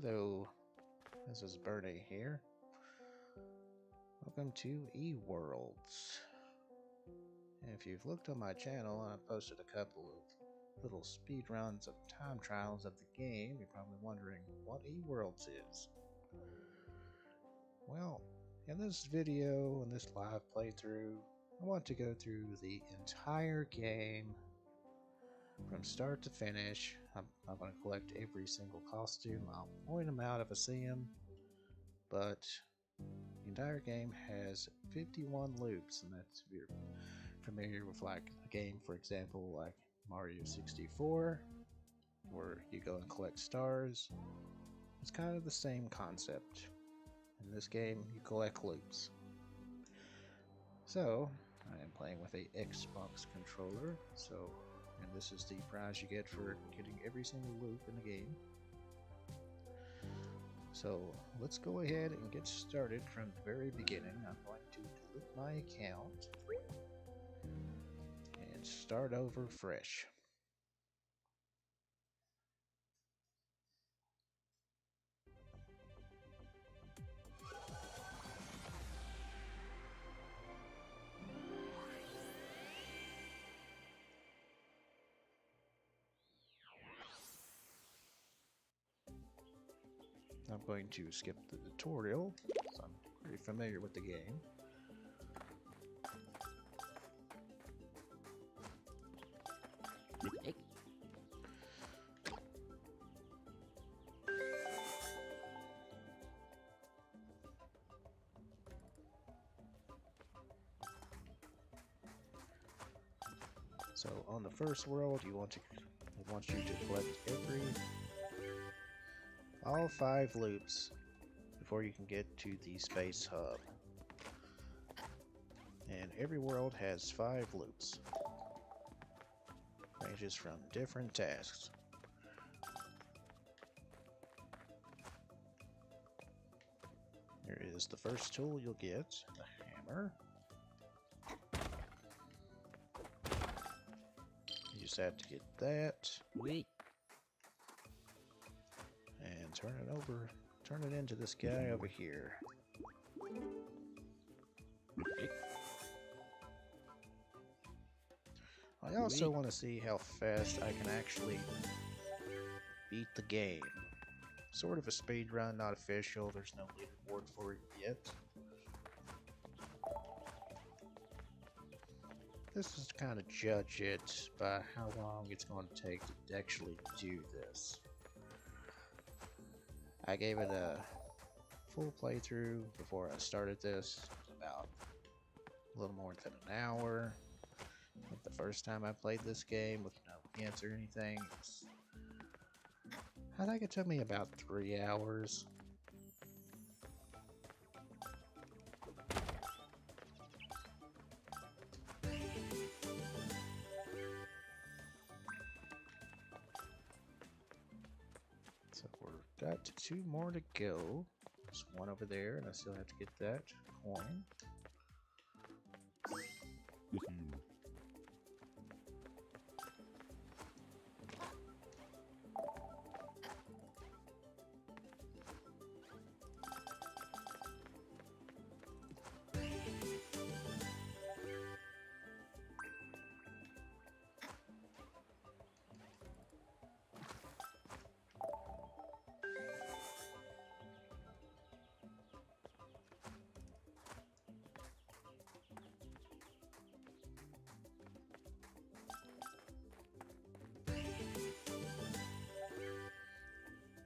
Hello, this is Bernie here. Welcome to eWorlds. And if you've looked on my channel, I posted a couple of little speed runs of time trials of the game. You're probably wondering what eWorlds is. Well, in this video, in this live playthrough, I want to go through the entire game from start to finish. I'm going to collect every single costume. I'll point them out if I see them, but the entire game has 51 loops, and that's if you're familiar with like a game, for example, like Mario 64, where you go and collect stars. It's kind of the same concept. In this game, you collect loops. So, I am playing with a Xbox controller, and this is the prize you get for getting every single loop in the game. So let's go ahead and get started from the very beginning. I'm going to delete my account and start over fresh. I'm going to skip the tutorial, so I'm pretty familiar with the game. So on the first world, it wants you to collect all 5 loops before you can get to the space hub. And every world has 5 loops. Ranges from different tasks. Here is the first tool you'll get, the hammer. You just have to get that. Wait. And turn it into this guy over here. I also want to see how fast I can actually beat the game. Sort of a speed run, not official. There's no leaderboard for it yet. This is to kind of judge it by how long it's going to take to actually do this. I gave it a full playthrough before I started this. It was about a little more than an hour. Like the first time I played this game with no hints or anything, I think it took me about 3 hours. So we've got 2 more to go. There's 1 over there, and I still have to get that coin.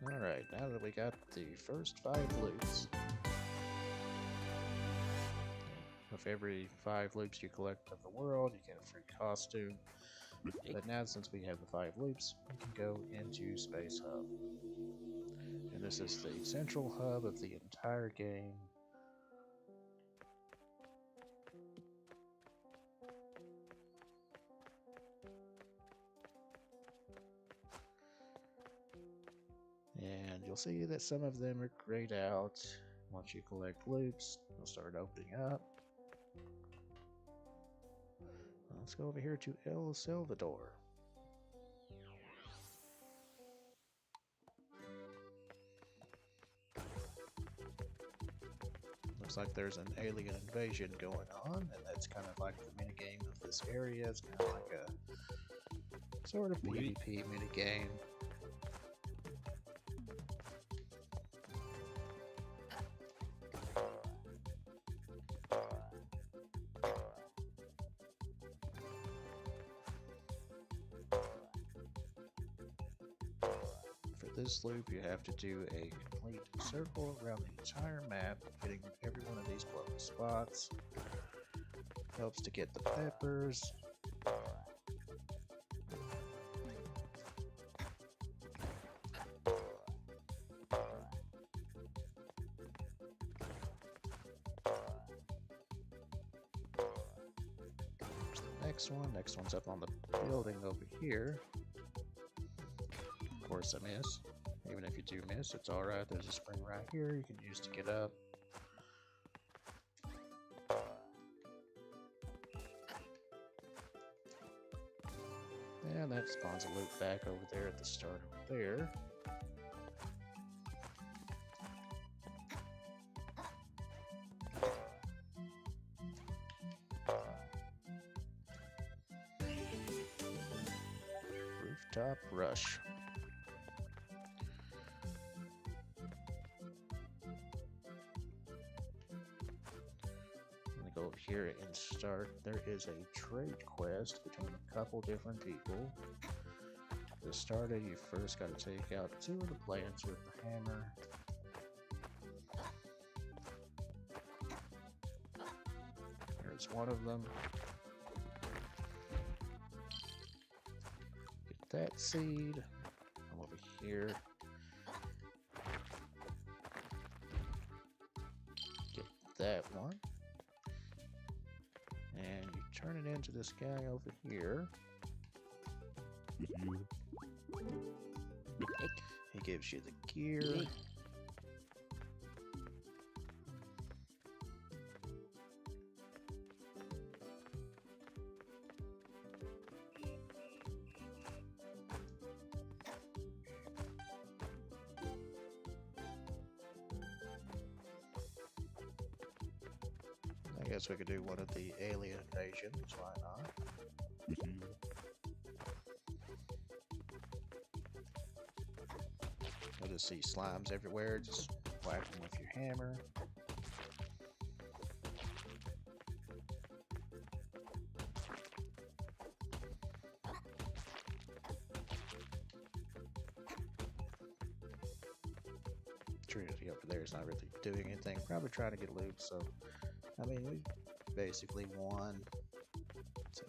Alright, now that we got the first 5 loops, with every 5 loops you collect of the world, you get a free costume. But now, since we have the 5 loops, we can go into Space Hub. And this is the central hub of the entire game. And you'll see that some of them are grayed out. Once you collect loops, they'll start opening up. Let's go over here to El Salvador. seems like there's an alien invasion going on, and that's kind of like the minigame of this area. It's kind of like a sort of PvP minigame. This loop, you have to do a complete circle around the entire map, hitting every one of these glowing spots. Helps to get the peppers. There's the next one. Next one's up on the building over here. Of course I miss. Even if you do miss, it's alright. There's a spring right here you can use to get up. And that spawns a loop back over there at the start over there. Rooftop rush. Go over here and start. There is a trade quest between a couple different people. To start it, you first got to take out 2 of the plants with the hammer. There's one of them. Get that seed. Come over here. Get that one. And you turn it into this guy over here. He gives you the gear. I guess we could do one of the alien invasions, why not? You'll just see slimes everywhere, just whack them with your hammer. Trinity over there is not really doing anything, probably trying to get loot, so I mean, we basically won, so.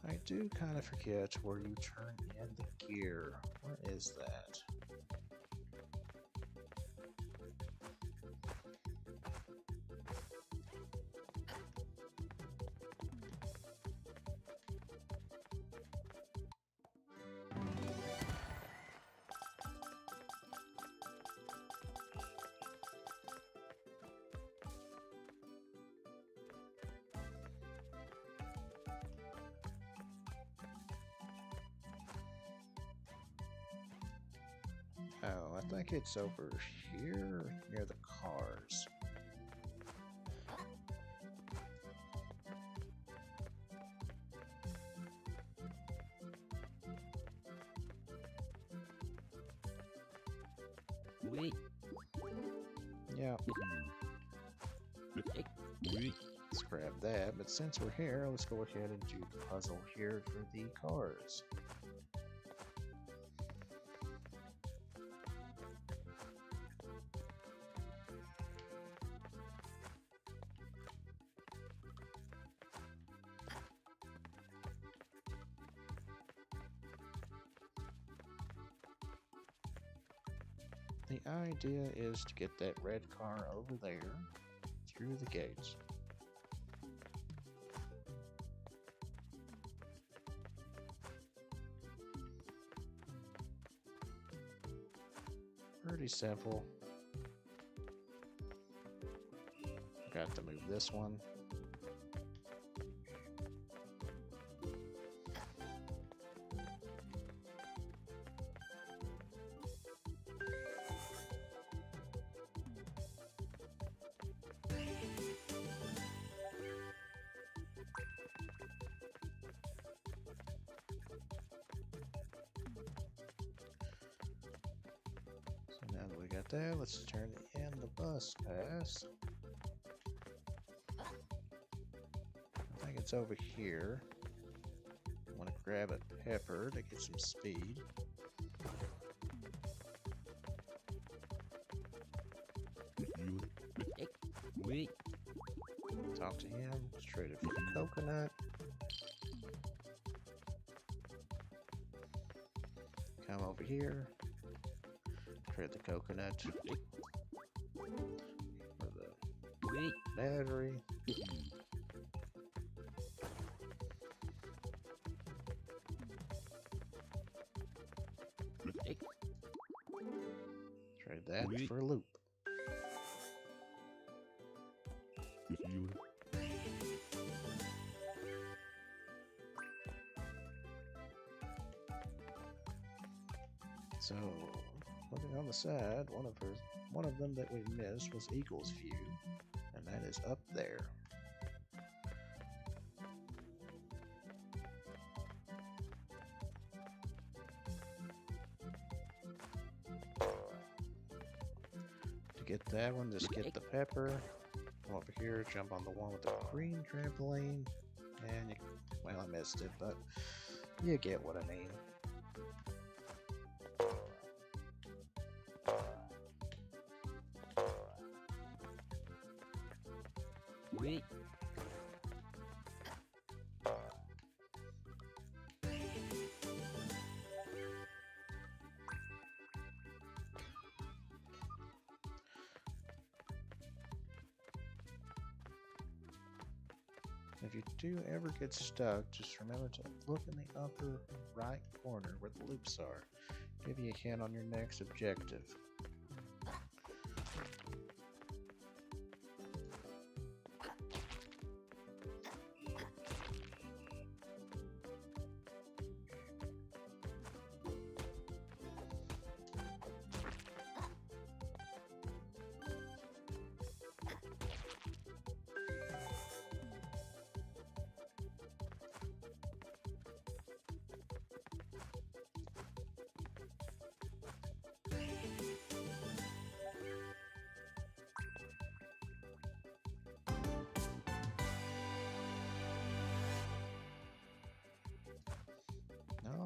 I do kind of forget where you turn in the gear. Where is that? Oh, I think it's over here near the cars. Oui. Yeah. Let's grab that, but since we're here, let's go ahead and do the puzzle here for the cars. The idea is to get that red car over there through the gates. Pretty simple. Got to move this one. got that. Let's turn in the bus pass. I think it's over here. I want to grab a pepper to get some speed. Talk to him. Let's trade it for the coconut. Come over here. Trade the coconut for the battery. Trade that for a loop. So, looking on the side, one of them that we missed was Eagle's View, and that is up there. To get that one, just get the pepper. Come over here, jump on the one with the green trampoline, and you, well, I missed it, but you get what I mean. If you do ever get stuck, just remember to look in the upper right corner where the loops are. Give you a hint on your next objective.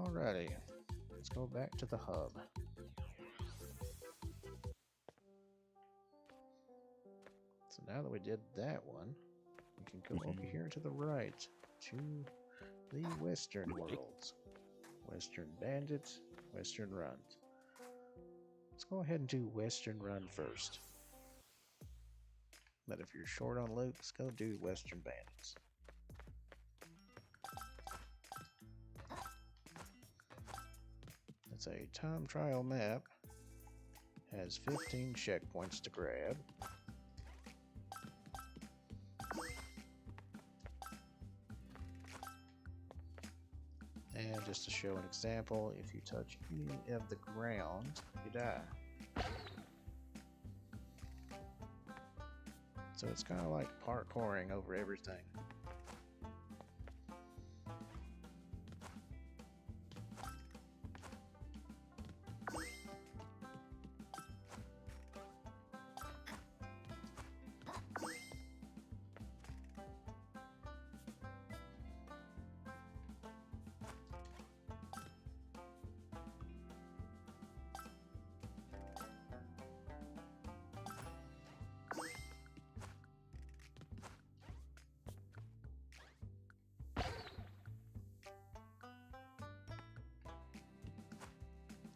Alrighty, let's go back to the hub. So now that we did that one, we can go over here to the right to the Western Worlds. Western Bandits, Western Run. Let's go ahead and do Western Run first. But if you're short on loops, go do Western Bandits. It's a time trial map. Has 15 checkpoints to grab. And just to show an example, if you touch any of the ground, you die. So it's kind of like parkouring over everything.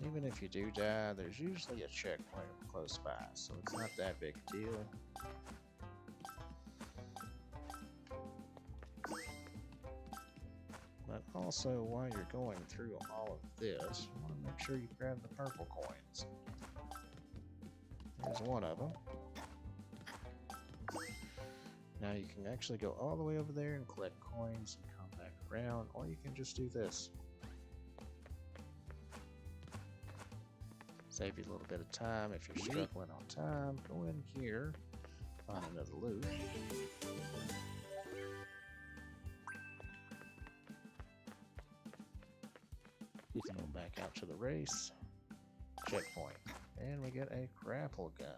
Even if you do die, there's usually a checkpoint close by, so it's not that big a deal. But also, while you're going through all of this, you want to make sure you grab the purple coins. There's one of them. Now you can actually go all the way over there and collect coins and come back around, or you can just do this. Save you a little bit of time if you're struggling on time. Go in here, find another loot. Go back out to the race. checkpoint. And we get a grapple gun.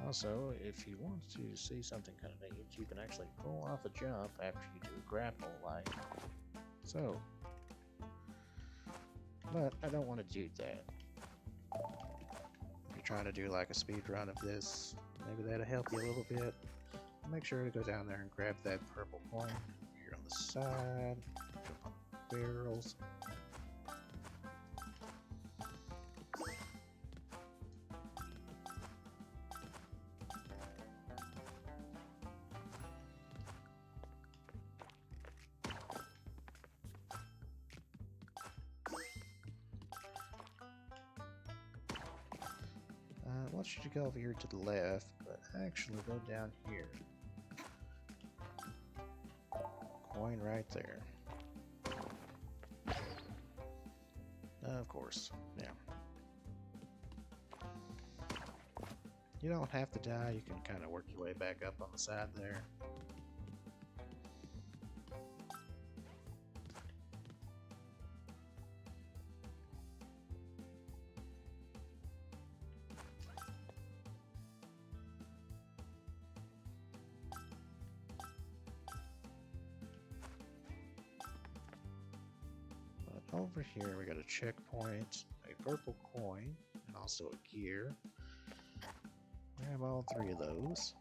Also, if you want to see something kind of neat, you can actually pull off a jump after you do a grapple, like so. But I don't want to do that. If you're trying to do like a speed run of this, maybe that'll help you a little bit. Make sure to go down there and grab that purple coin here on the side, jump on the barrels. I want you to go over here to the left, but actually go down here. Coin right there. Of course, yeah. You don't have to die, you can kind of work your way back up on the side there. Over here we got a checkpoint, a purple coin, and also a gear. Grab all three of those.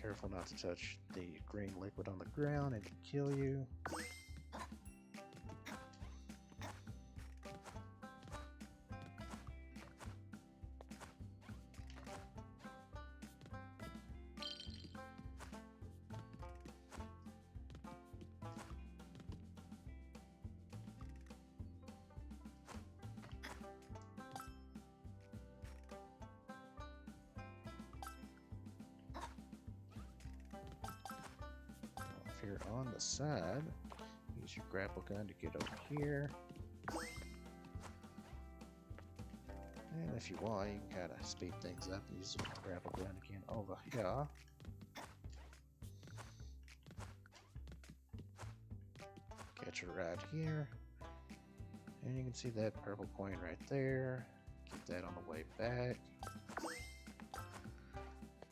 Careful not to touch the green liquid on the ground, it can kill you. If you're on the side, use your grapple gun to get over here. And if you want, you can kind of speed things up and use the grapple gun again over here. Catch it right here. And you can see that purple coin right there. Keep that on the way back.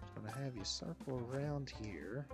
It's going to have you circle around here.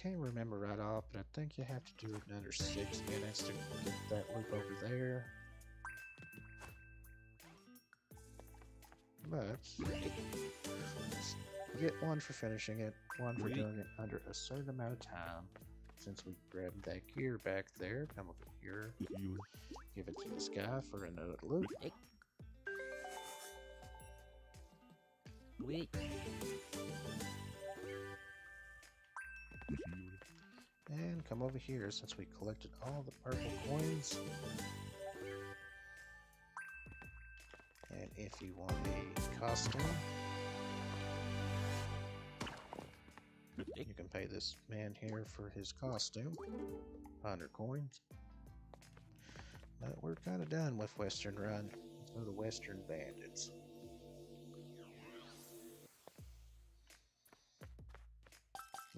Can't remember right off, but I think you have to do it in under 6 minutes to get that loop over there. But you get one for finishing it, one for doing it under a certain amount of time. Since we grabbed that gear back there, come over here, give it to this guy for another loop. And come over here since we collected all the purple coins. And if you want a costume, you can pay this man here for his costume, 100 coins. But we're kind of done with Western Run. Let's go to Western Bandits.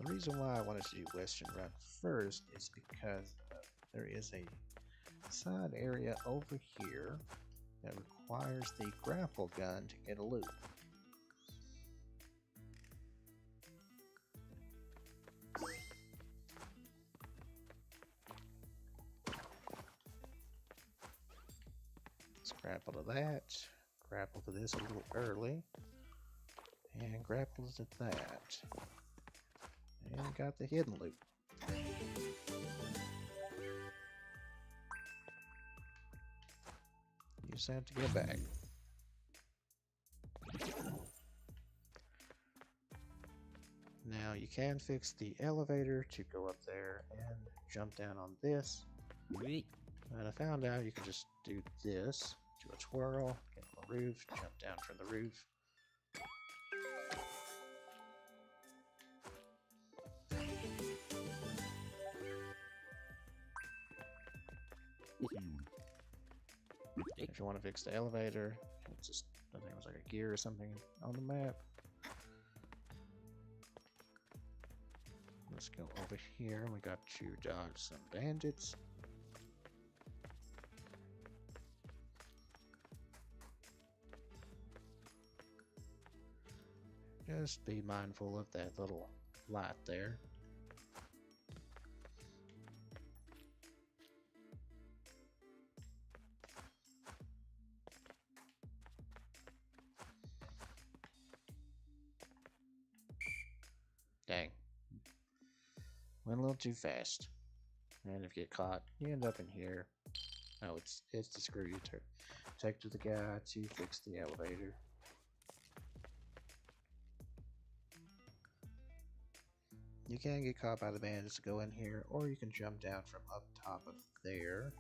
The reason why I wanted to do Western Run first is because there is a side area over here that requires the grapple gun to get a loop. Let's grapple to that, grapple to this a little early, and grapple to that. And got the hidden loot. You just have to get back. Now you can fix the elevator to go up there and jump down on this. And I found out you can just do this, do a twirl, get on the roof, jump down from the roof. If you want to fix the elevator, it's just, I think it was like a gear or something on the map. Let's go over here. We got to dodge some bandits. Just be mindful of that little light there. Dang. Went a little too fast. And if you get caught, you end up in here. Oh, it's to screw you to take to the guy to fix the elevator. You can get caught by the bandits to go in here, or you can jump down from up top of there.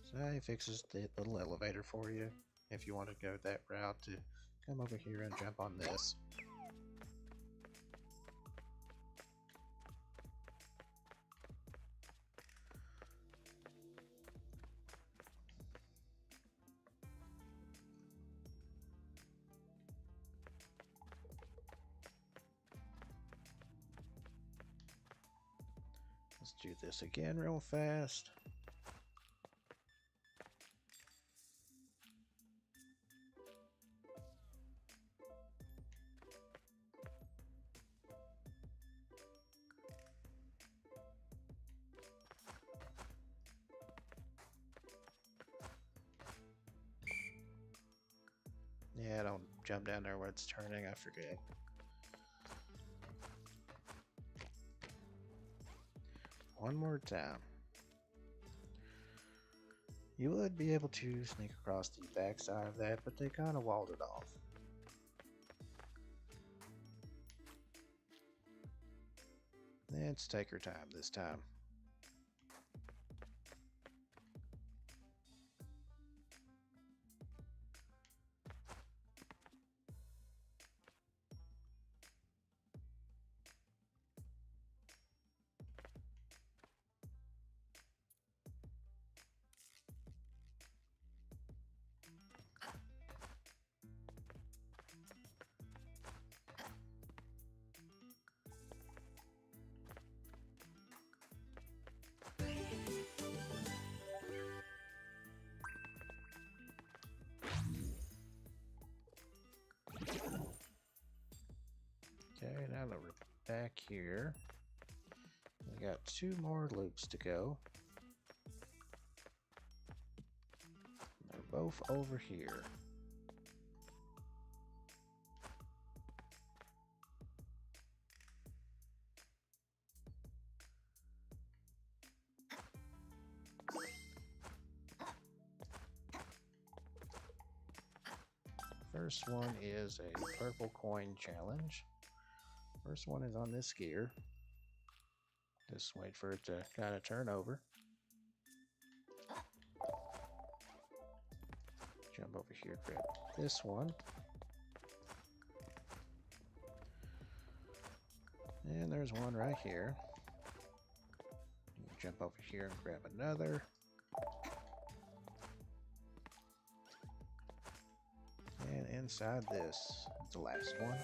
So he fixes the little elevator for you if you want to go that route to come over here and jump on this. Let's do this again real fast. Yeah, don't jump down there where it's turning, I forget. One more time. You would be able to sneak across the backside of that, but they kind of walled it off. Let's take our time this time. Okay, now that we're back here, we got 2 more loops to go. They're both over here. First one is a purple coin challenge. First one is on this gear. Just wait for it to kind of turn over. Jump over here, grab this one. And there's one right here. Jump over here and grab another. And inside this is the last one.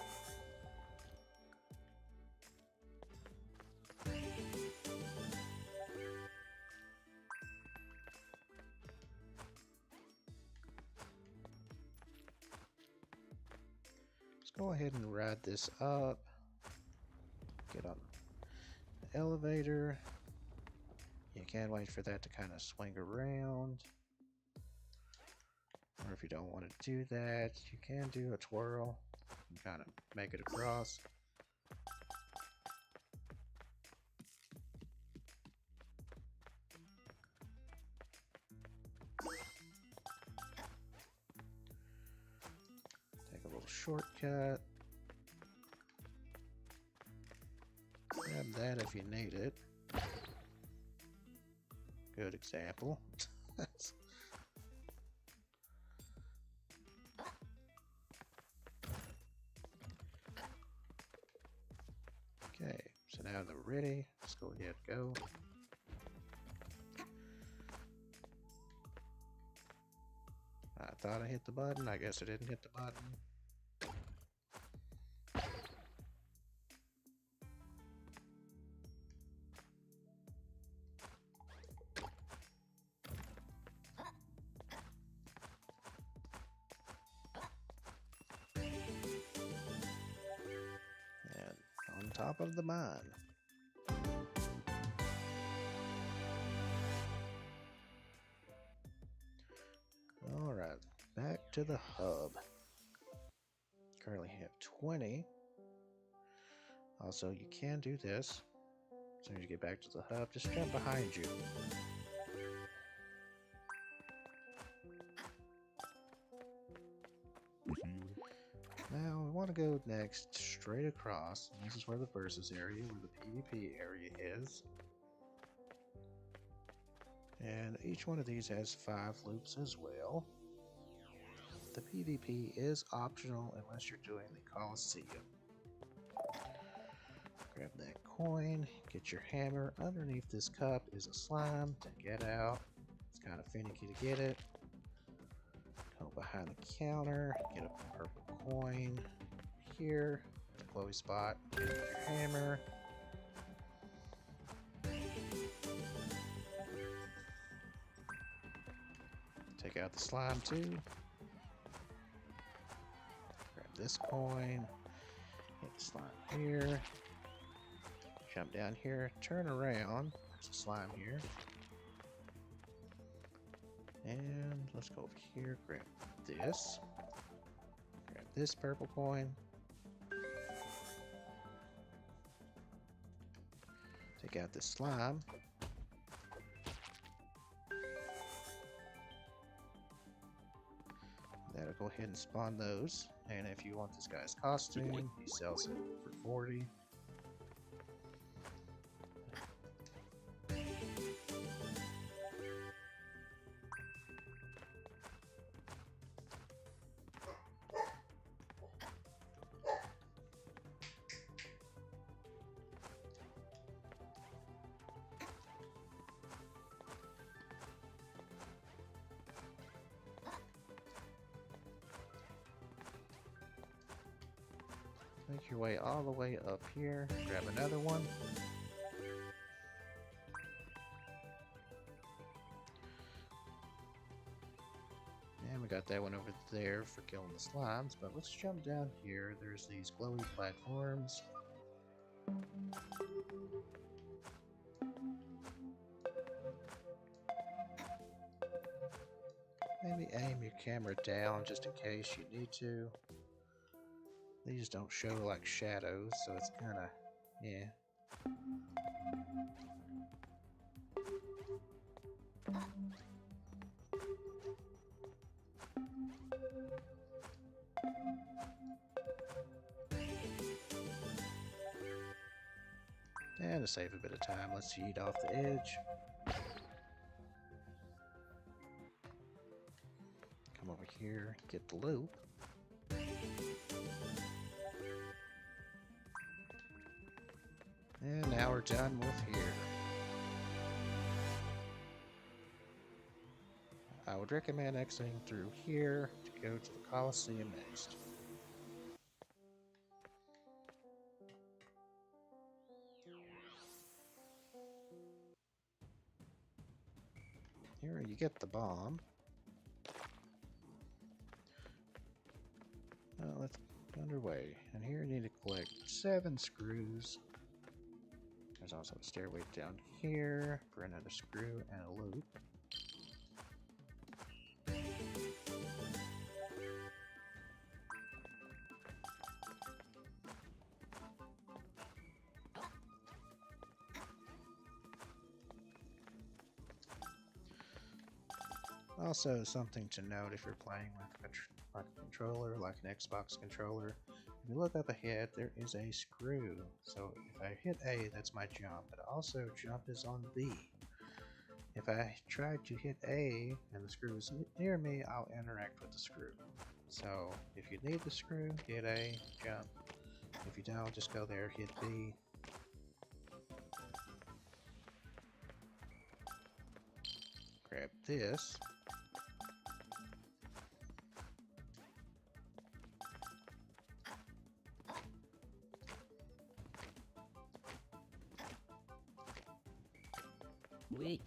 Let's go ahead and ride this up. elevator. You can wait for that to kind of swing around. Or if you don't want to do that, you can do a twirl and kind of make it across. Take a little shortcut. Grab that if you need it. Good example. Okay, so now they're ready. Let's go ahead and go. I thought I hit the button. I guess I didn't hit the button. On top of the mine. Alright, back to the hub. Currently have 20. Also, you can do this. As soon as you get back to the hub, just jump behind you. Now we want to go next straight across. And this is where the versus area, where the PvP area is. And each one of these has 5 loops as well. The PvP is optional unless you're doing the Colosseum. Grab that coin, get your hammer. Underneath this cup is a slime to get out. It's kind of finicky to get it. Go behind the counter, get a purple coin here, the glowy spot, get your hammer. Take out the slime too. Grab this coin, hit the slime here, jump down here, turn around, there's a slime here. And let's go over here, grab this. Grab this purple coin. Take out this slime. That'll go ahead and spawn those. And if you want this guy's costume, he sells it for 40. Make your way all the way up here, grab another one. And we got that one over there for killing the slimes, but let's jump down here. There's these glowy platforms. Maybe aim your camera down just in case you need to. These don't show like shadows, so it's kind of, yeah. And to save a bit of time, let's yeet off the edge. Come over here, get the loop. And now we're done with here. I would recommend exiting through here to go to the Colosseum next. Here you get the bomb. Let's get underway. And here you need to collect 7 screws. There's also a stairway down here for another screw and a loop. Also, something to note if you're playing with a controller, like an Xbox controller, if you look up ahead, there is a screw. So if I hit A, that's my jump, but also jump is on B. If I try to hit A and the screw is near me, I'll interact with the screw. So if you need the screw, hit A, jump. If you don't, just go there, hit B. Grab this. Wait.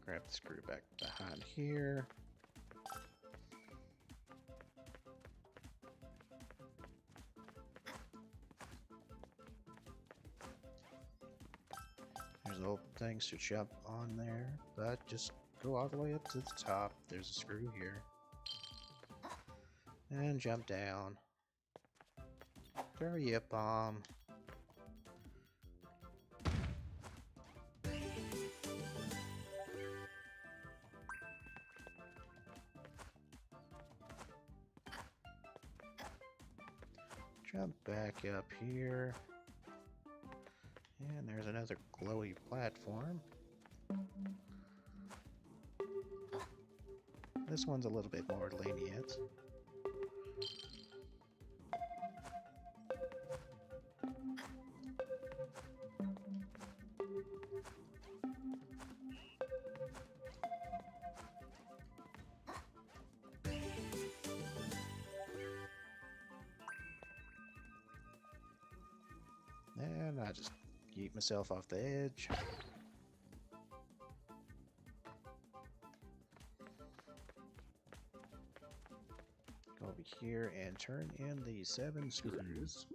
Grab the screw back behind here. There's little things to jump on there, but just go all the way up to the top. There's a screw here. And jump down. Throw a yip bomb. Jump back up here. And there's another glowy platform. This one's a little bit more lenient. And I just keep myself off the edge. Go over here and turn in the 7 screws.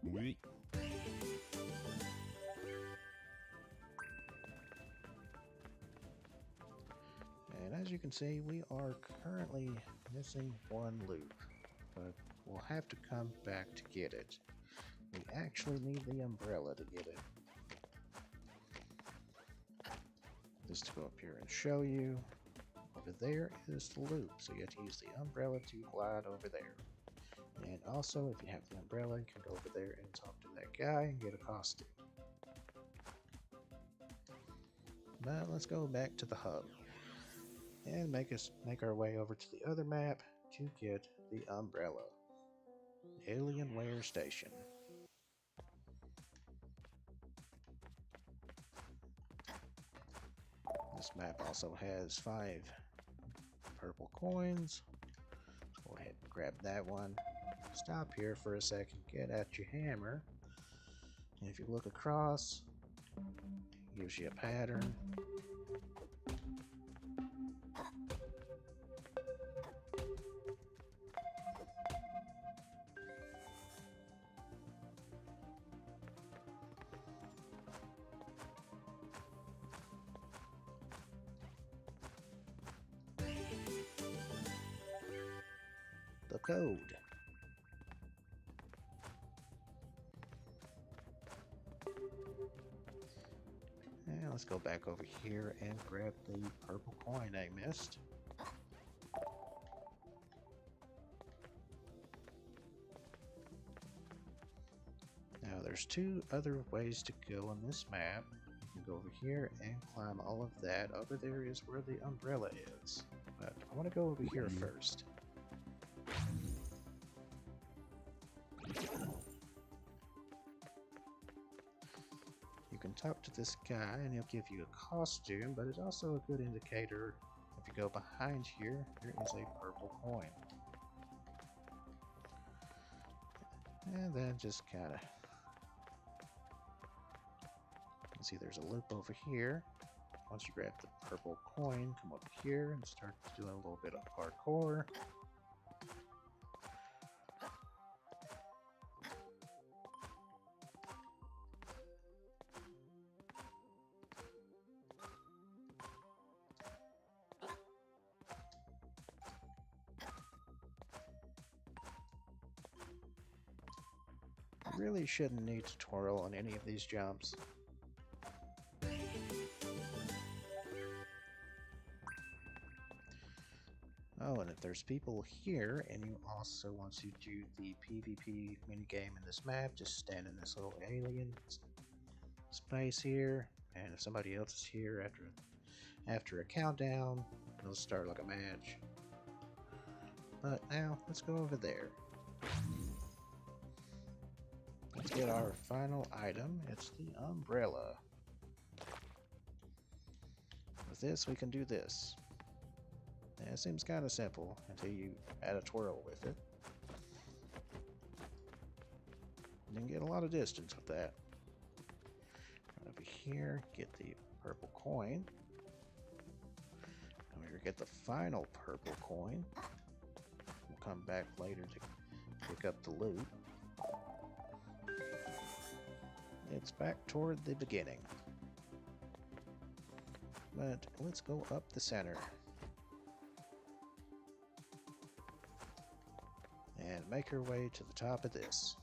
Wait. And as you can see, we are currently missing one loop, but we'll have to come back to get it. We actually need the umbrella to get it. Just to go up here and show you, over there is the loop, so you have to use the umbrella to glide over there. And also, if you have the umbrella, you can go over there and talk to that guy and get a costume. But let's go back to the hub and make our way over to the other map to get the umbrella. Alienware Station. This map also has 5 purple coins. Go ahead and grab that one. Stop here for a second, get out your hammer. And if you look across, it gives you a pattern. The code. And let's go back over here and grab the purple coin I missed. Now there's 2 other ways to go on this map. You can go over here and climb all of that. Over there is where the umbrella is. But I want to go over here first. You can talk to this guy and he'll give you a costume, but it's also a good indicator. If you go behind here, there is a purple coin. And then just kind of, you can see there's a loop over here. Once you grab the purple coin, come over here and start doing a little bit of parkour. really shouldn't need to twirl on any of these jumps. Oh, and if there's people here and you also want to do the PvP minigame in this map, just stand in this little alien space here, and if somebody else is here after a countdown, it'll start like a match. But now, let's go over there. Let's get our final item. It's the umbrella. With this, we can do this. And it seems kind of simple until you add a twirl with it. You can get a lot of distance with that. Over here, get the purple coin. And we get the final purple coin. We'll come back later to pick up the loot. It's back toward the beginning. But let's go up the center. And make our way to the top of this.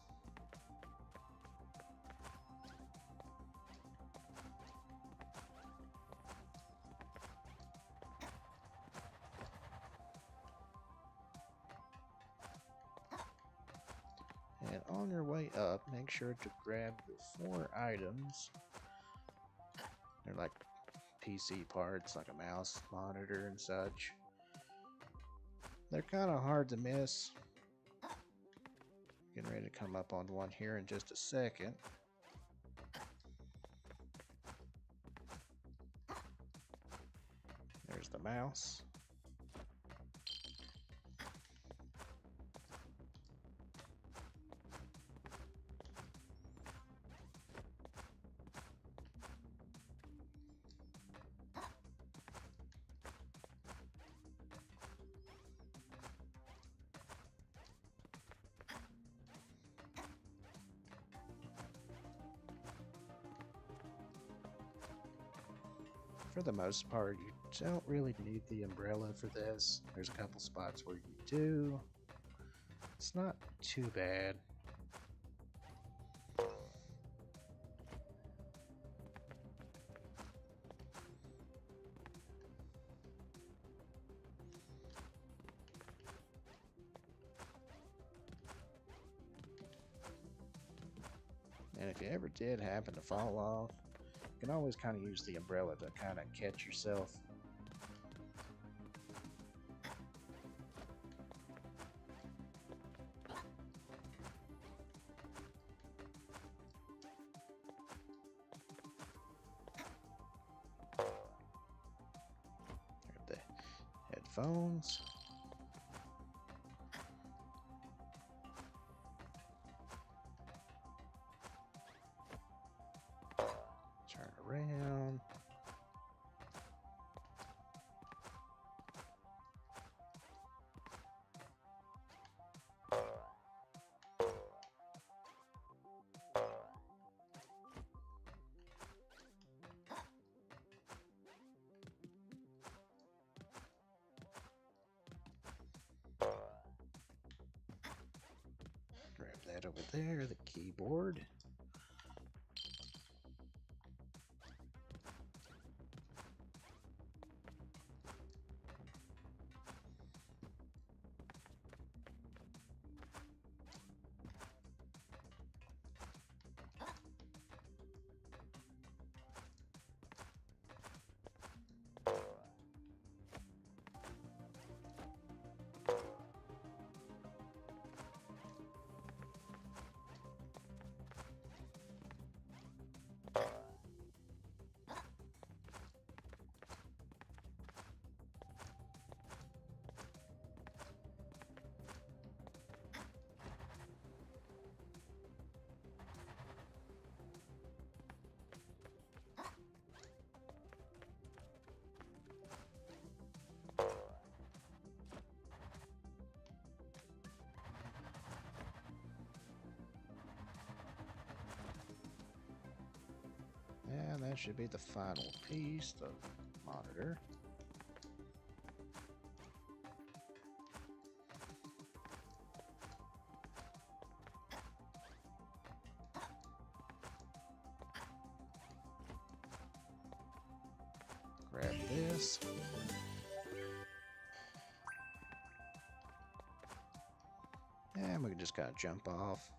And on your way up, make sure to grab the 4 items. They're like PC parts, like a mouse, monitor, and such. They're kind of hard to miss. Getting ready to come up on one here in just a second. There's the mouse. For the most part, you don't really need the umbrella for this. There's a couple spots where you do. It's not too bad. And if you ever did happen to fall off, you can always kind of use the umbrella to kind of catch yourself. There are the headphones. Turn around. Grab that over there, the keyboard. And that should be the final piece, the monitor. this. And we can just kind of jump off.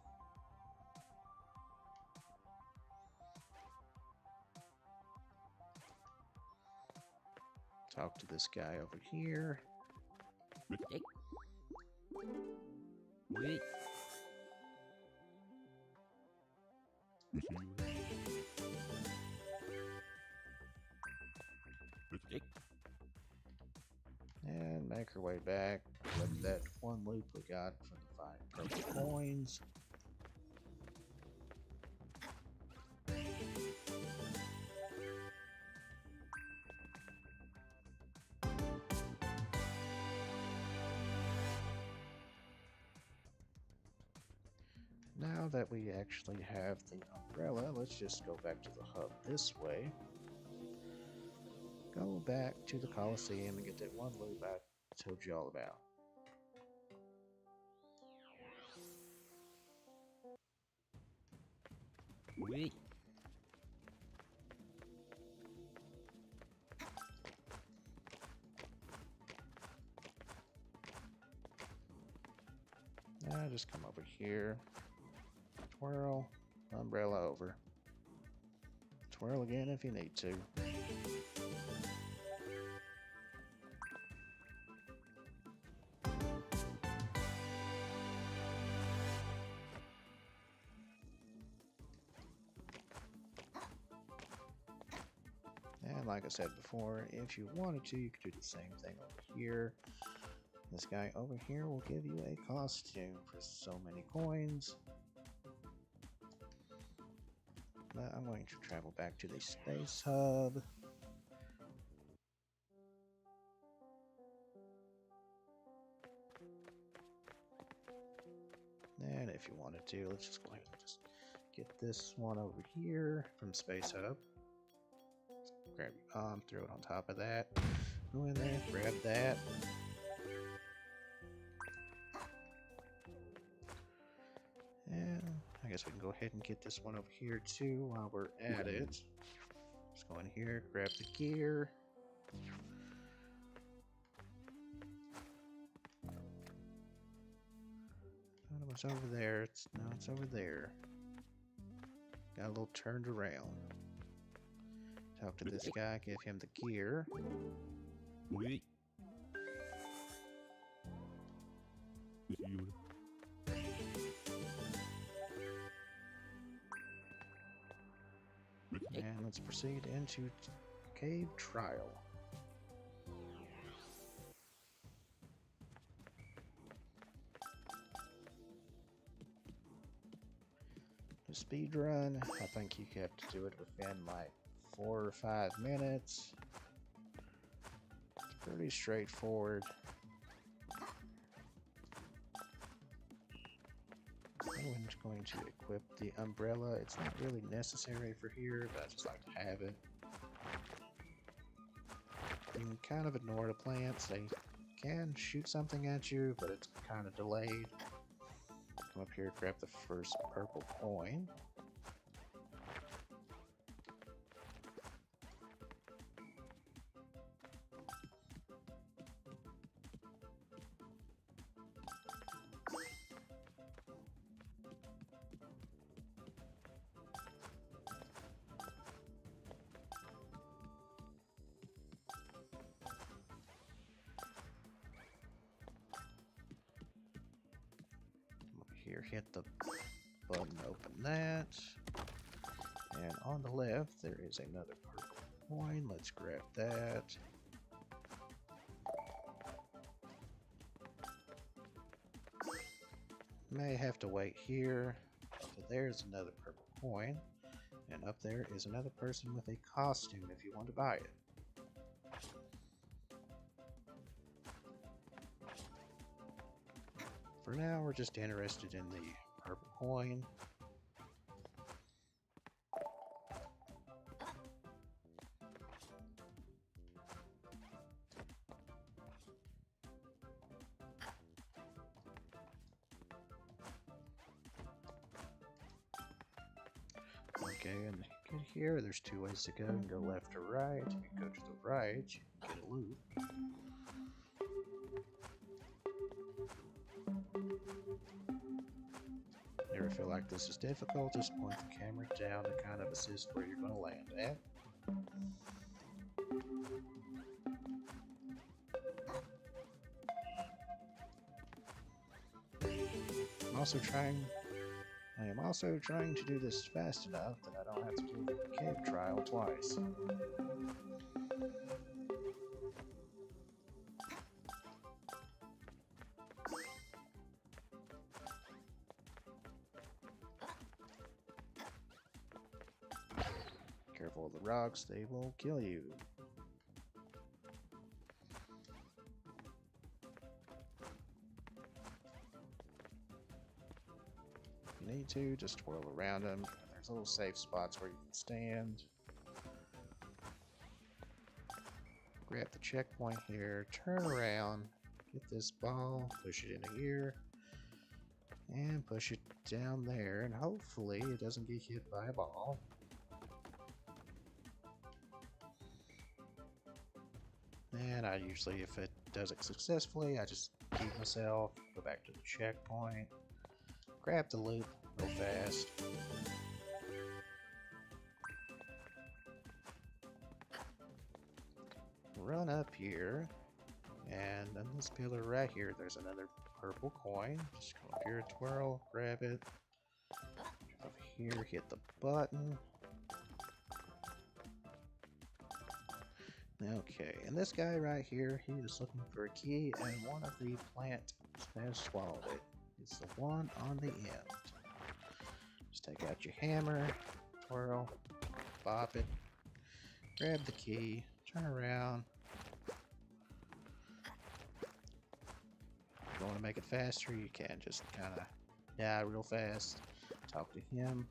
Talk to this guy over here. And make our way back with that one loop we got from the 5 purple coins. Now that we actually have the umbrella, let's just go back to the hub this way. Go back to the Coliseum and get that one loop I told you all about. Wait. Now just come over here. Twirl, umbrella over. Twirl again if you need to. And like I said before, if you wanted to, you could do the same thing over here. This guy over here will give you a costume for so many coins. But I'm going to travel back to the space hub. And if you wanted to, let's just go ahead and just get this one over here from Space Hub. Grab your bomb, throw it on top of that. Go in there, grab that. And I guess we can go ahead and get this one over here too while we're at it. Just go in here, grab the gear. Thought it was over there. No, it's over there. Got a little turned around. Talk to this guy, give him the gear. Wait. And let's proceed into cave trial. The speed run, I think you have to do it within like 4 or 5 minutes. It's pretty straightforward. I'm just going to equip the umbrella. It's not really necessary for here, but I just like to have it. You can kind of ignore the plants. They can shoot something at you, but it's kind of delayed. Come up here, grab the first purple coin. Here, hit the button, open that. And on the left, there is another purple coin. Let's grab that. May have to wait here. So there's another purple coin. And up there is another person with a costume if you want to buy it. For now, we're just interested in the purple coin. Okay, and get here, there's 2 ways to go. You can go left or right. If you go to the right, you can get loop. Ever feel like this is difficult? Just point the camera down to kind of assist where you're going to land at. I am also trying to do this fast enough that I don't have to do the cave trial twice. Careful of the rocks, they will kill you. If you need to, just twirl around them. There's little safe spots where you can stand. Grab the checkpoint here, turn around, get this ball, push it into here, and push it down there, and hopefully it doesn't get hit by a ball. And I usually, if it does it successfully, I just keep myself, go back to the checkpoint, grab the loop real fast. Run up here, and on this pillar right here, there's another purple coin. Just go up here, twirl, grab it. Up here, hit the button. Okay, and this guy right here, he is looking for a key, and one of the plants has swallowed it. It's the one on the end. Just take out your hammer, twirl, bop it, grab the key, turn around. If you want to make it faster, you can just kind of die real fast. Talk to him.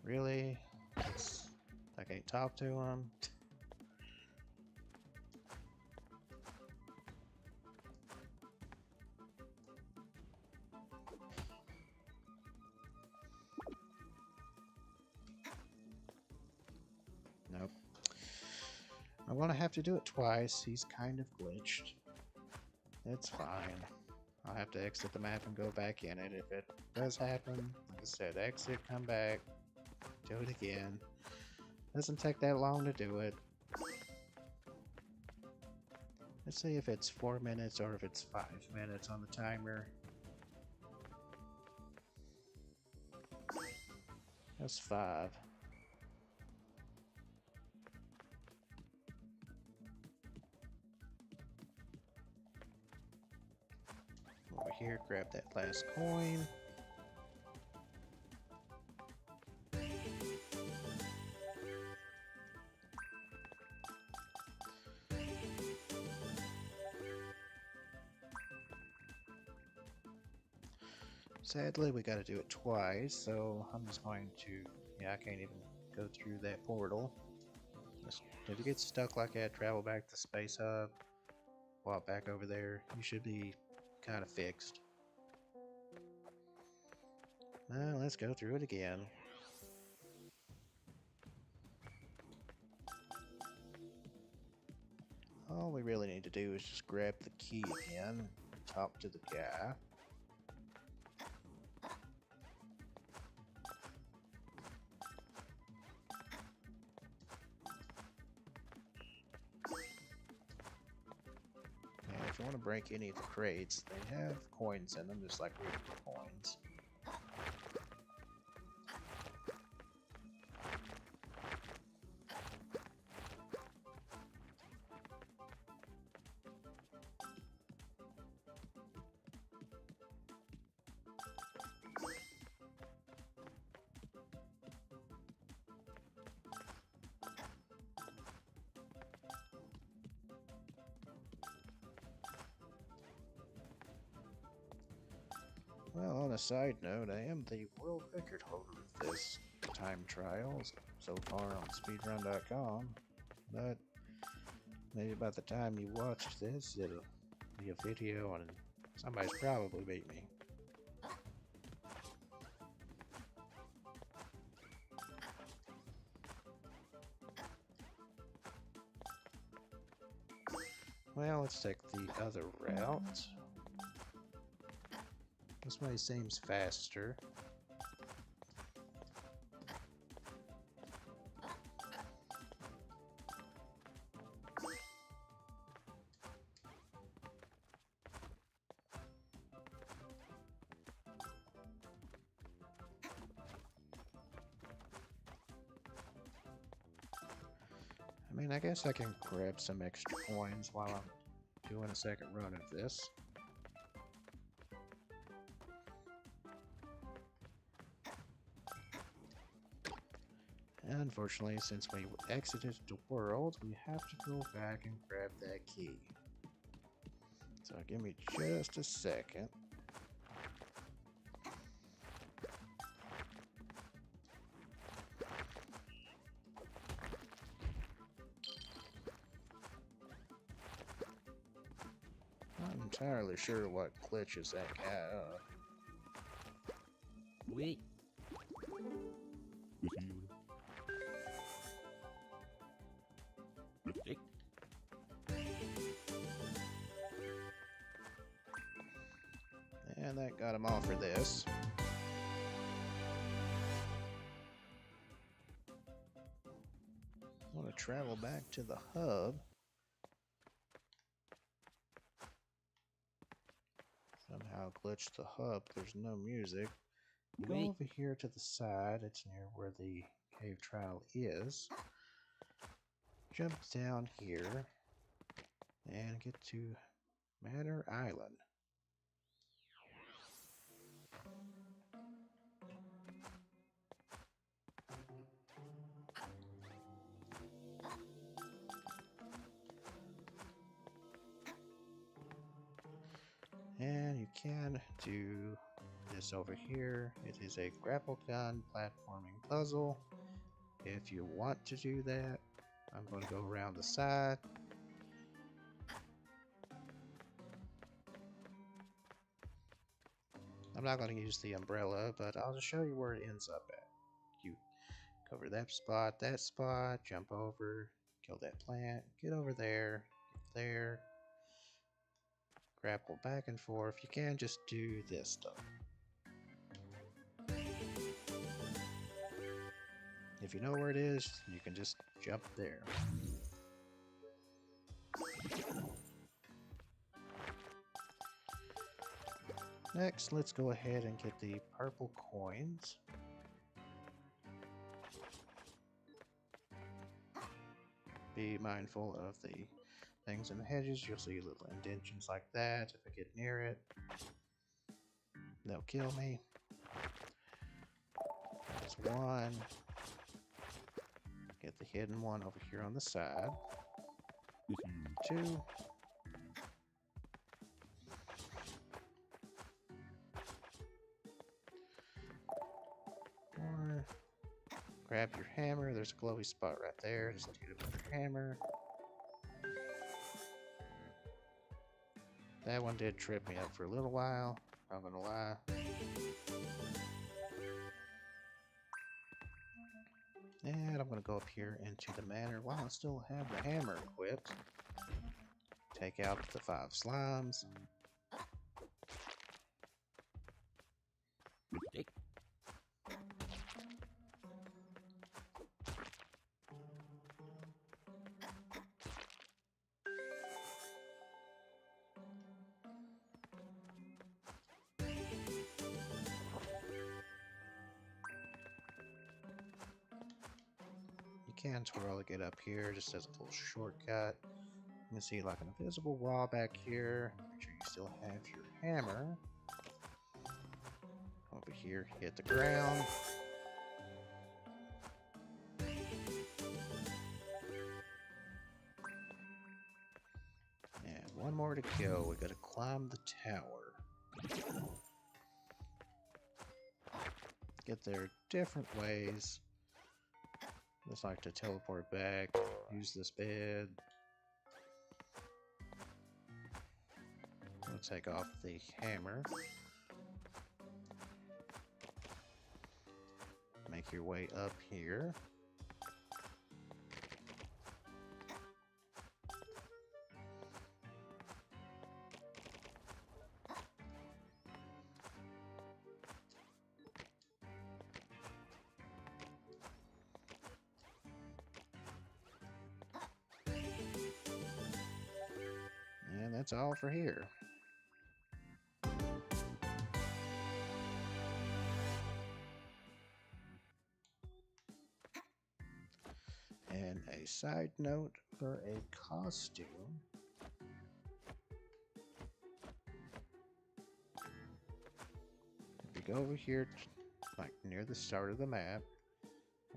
Really? I can't talk to him. Nope. I'm gonna have to do it twice. He's kind of glitched. It's fine. I'll have to exit the map and go back in it. If it does happen, like I said, exit, come back, do it again. Doesn't take that long to do it. Let's see if it's 4 minutes or if it's 5 minutes on the timer. That's 5. Over here, grab that last coin. Sadly, we gotta do it twice, so I'm just going to... Yeah, I can't even go through that portal. Just, if you get stuck like that, travel back to Space Hub, walk back over there. You should be kind of fixed. Well, let's go through it again. All we really need to do is just grab the key again, talk to the guy. If you want to break any of the crates, they have coins in them, just like regular coins. Well, on a side note, I am the world record holder of this time trial so far on speedrun.com, but maybe by the time you watch this, it'll be a video and somebody's probably beat me. Well, let's take the other route. This way seems faster. I mean, I guess I can grab some extra coins while I'm doing a second run of this. Unfortunately, since we exited the world, we have to go back and grab that key. So give me just a second. Not entirely sure what glitches that guy up. Wait. And that got him off for this. I want to travel back to the hub. Somehow glitched the hub. There's no music. Go Wait. over here to the side. It's near where the cave trial is. Jump down here and get to Manor Island. And you can do this over here. It is a grapple gun platforming puzzle. If you want to do that, I'm going to go around the side. I'm not going to use the umbrella, but I'll just show you where it ends up at. You cover that spot, jump over, kill that plant, get over there, get there, grapple back and forth. You can just do this stuff. If you know where it is, you can just jump there. Next, let's go ahead and get the purple coins. Be mindful of the things in the hedges. You'll see little indentions like that. If I get near it, they'll kill me. That's one. Get the hidden one over here on the side. Two. Four. Grab your hammer. There's a glowy spot right there. Just hit it with your hammer. That one did trip me up for a little while. Not gonna lie. And I'm gonna go up here into the manor while I still have the hammer equipped. Take out the 5 slimes. You can twirl to get up here just as a little shortcut. You can see like an invisible wall back here. Make sure you still have your hammer. Over here, hit the ground. And one more to go. We gotta climb the tower. Get there different ways. Just like to teleport back, use this bed. We'll take off the hammer. Make your way up here. that's all for here. And a side note for a costume. If you go over here, like near the start of the map,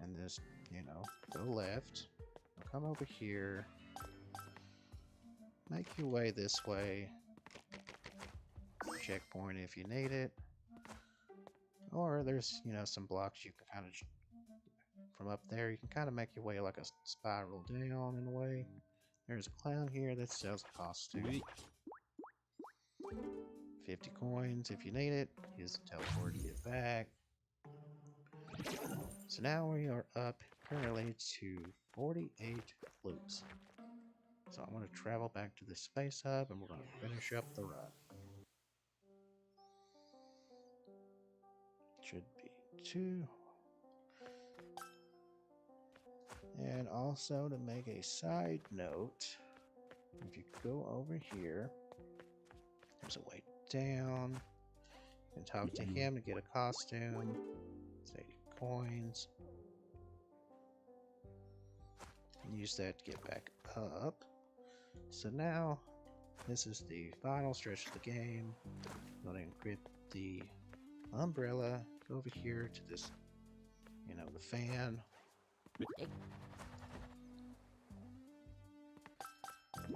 and just, go left, come over here, make your way this way, checkpoint if you need it, or there's, some blocks you can kind of, from up there, you can kind of make your way like a spiral down in a way. There's a clown here that sells a costume. 50 coins if you need it. Use the teleport to get back. So now we are up currently to 48 loops. So I'm going to travel back to the Space Hub and we're going to finish up the run. Should be 2. And also to make a side note, if you go over here, there's a way down. You can talk to him to get a costume. It's 80 coins. Use that to get back up. So now, this is the final stretch of the game. I'm going to encrypt the umbrella. Go over here to this, the fan.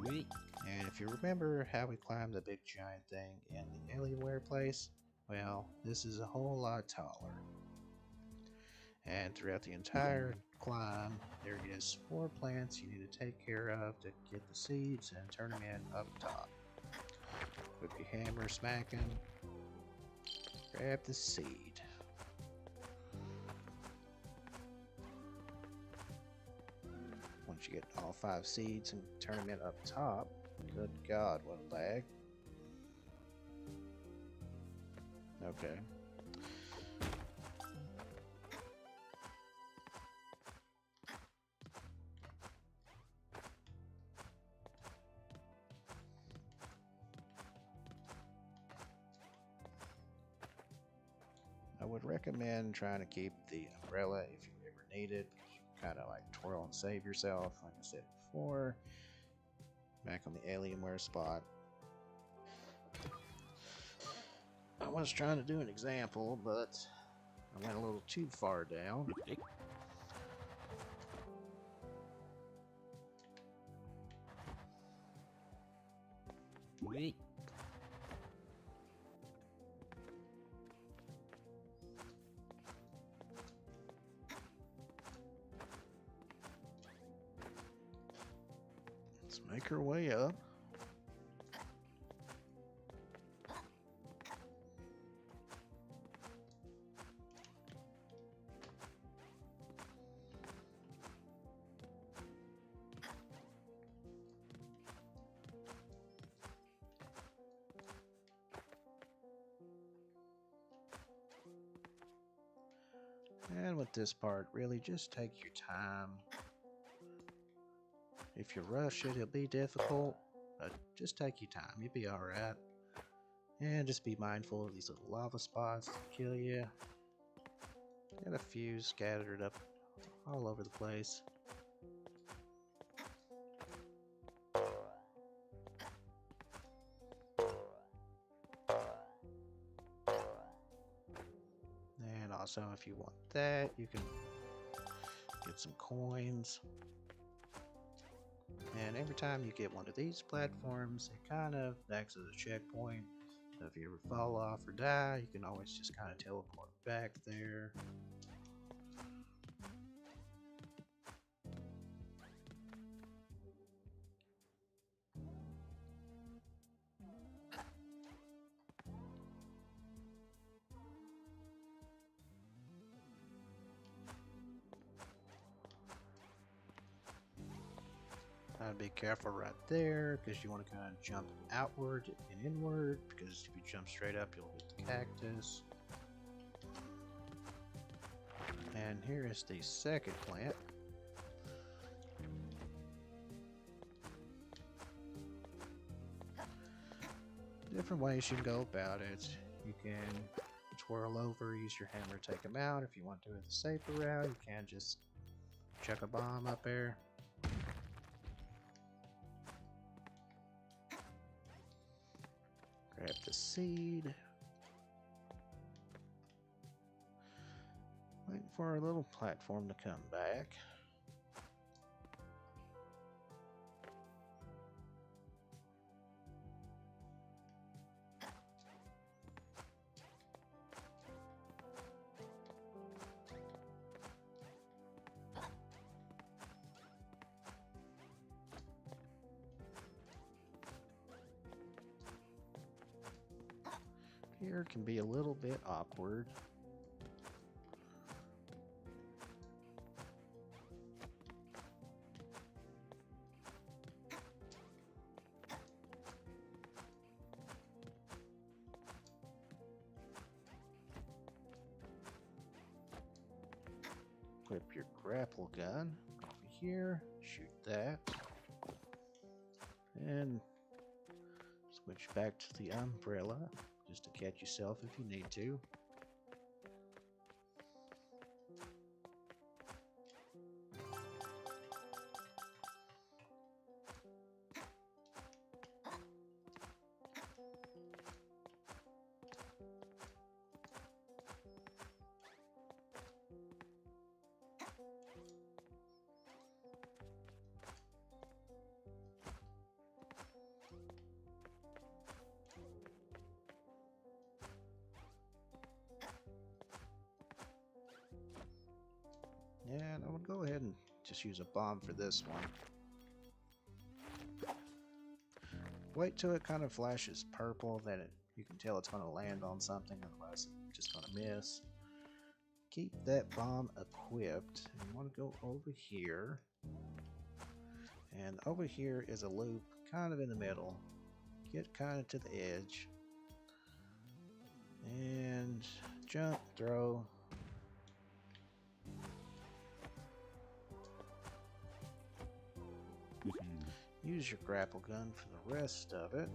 And if you remember how we climbed the big giant thing in the Alienware place, well, this is a whole lot taller. And throughout the entire climb, there is 4 plants you need to take care of to get the seeds and turn them in up top. Put your hammer smacking, grab the seed. Once you get all 5 seeds and turn them in up top, good God, what a lag. Okay. I would recommend trying to keep the umbrella if you ever need it. Kind of like twirl and save yourself, like I said before. Back on the Alienware spot. I was trying to do an example, but I went a little too far down. Wait. Let's make our way up. And with this part, really just take your time. If you rush it, it'll be difficult, but just take your time. You'll be alright. And just be mindful of these little lava spots that kill you. Got a few scattered up all over the place. And also, if you want that, you can get some coins. And every time you get one of these platforms, it kind of acts as a checkpoint. So if you ever fall off or die, you can always just kind of teleport back there. Be careful right there because you want to kind of jump outward and inward, because if you jump straight up you'll hit the cactus. And here is the second plant. different ways you can go about it. You can twirl over, use your hammer to take them out. If you want to do it the safer route, you can just chuck a bomb up there. Grab the seed. Wait for our little platform to come back. Here can be a little bit awkward. Equip your grapple gun over here, shoot that, and switch back to the umbrella just to catch yourself if you need to. And I'm going to go ahead and just use a bomb for this one. Wait till it kind of flashes purple, then you can tell it's going to land on something, otherwise it's just going to miss. Keep that bomb equipped. And you want to go over here. And over here is a loop kind of in the middle. Get kind of to the edge. And jump, throw. Use your grapple gun for the rest of it.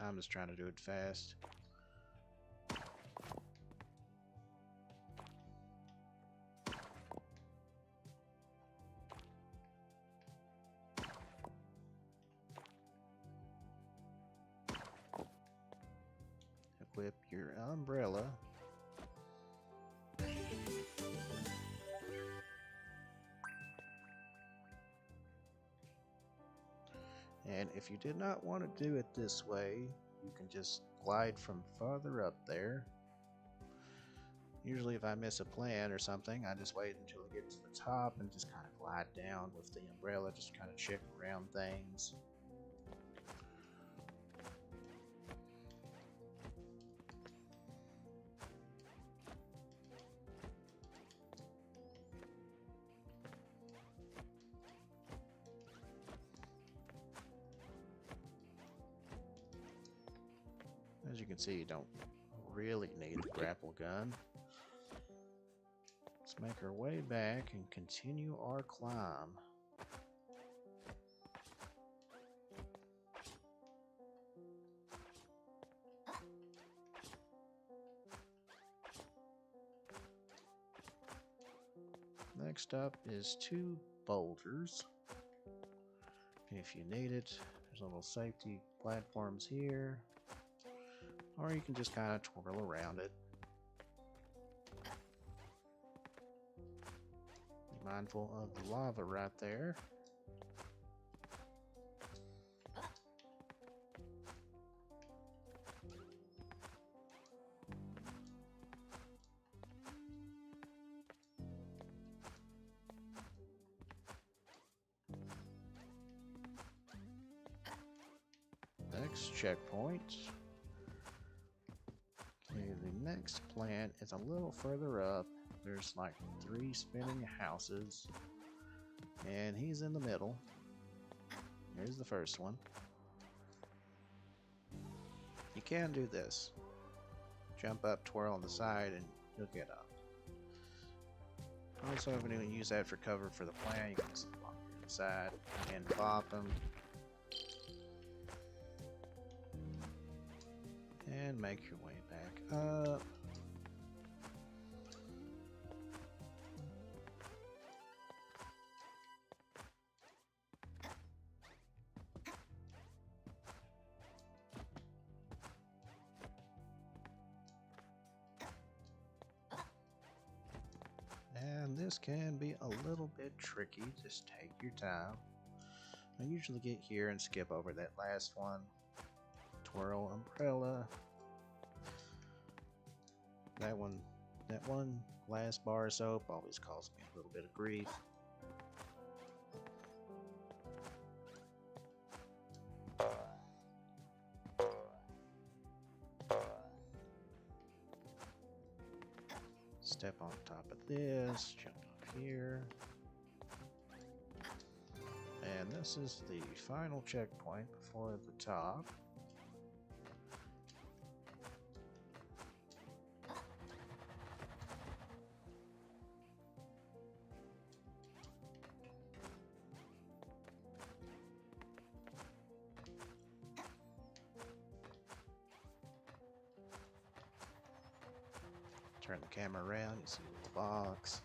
I'm just trying to do it fast. Equip your umbrella. And if you did not want to do it this way, you can just glide from farther up there. Usually if I miss a plant or something, I just wait until I get to the top and just kind of glide down with the umbrella, just kind of check around things. As you can see, you don't really need a grapple gun. Let's make our way back and continue our climb. Next up is 2 boulders. If you need it, there's little safety platforms here. Or you can just kind of twirl around it. Be mindful of the lava right there. Next checkpoint. The next plant is a little further up. There's like 3 spinning houses, and he's in the middle. Here's the first one. You can do this. Jump up, twirl on the side, and you'll get up. Also, if you use that for cover for the plant, you can just walk to the side and pop them. And make your way back up. And this can be a little bit tricky, just take your time. I usually get here and skip over that last one. Twirl umbrella. That one last bar of soap always causes me a little bit of grief. Step on top of this, jump up here. And this is the final checkpoint before the top. Turn the camera around, you see the box.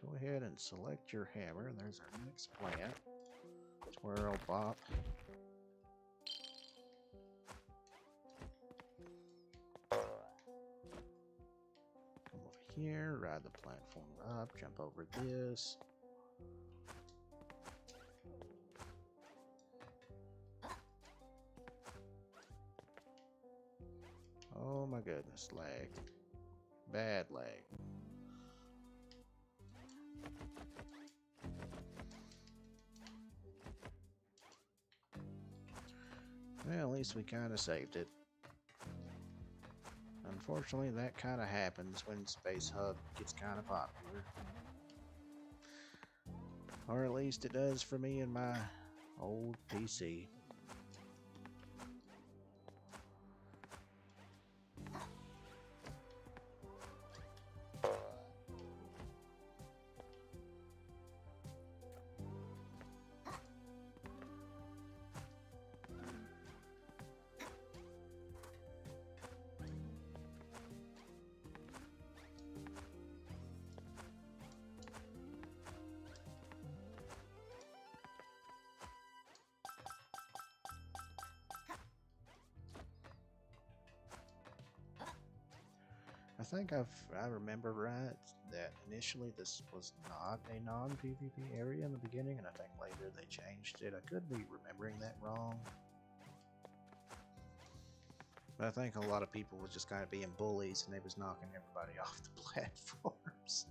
Go ahead and select your hammer. There's our next plant. Twirl, bop. Come over here, ride the platform up, jump over this. Oh my goodness, lag. Bad lag. Well, at least we kind of saved it. Unfortunately, that kind of happens when Space Hub gets kind of popular. Or at least it does for me and my old PC. I think I remember right that initially this was not a non-PvP area in the beginning, and I think later they changed it. I could be remembering that wrong. But I think a lot of people was just kind of being bullies and they was knocking everybody off the platforms.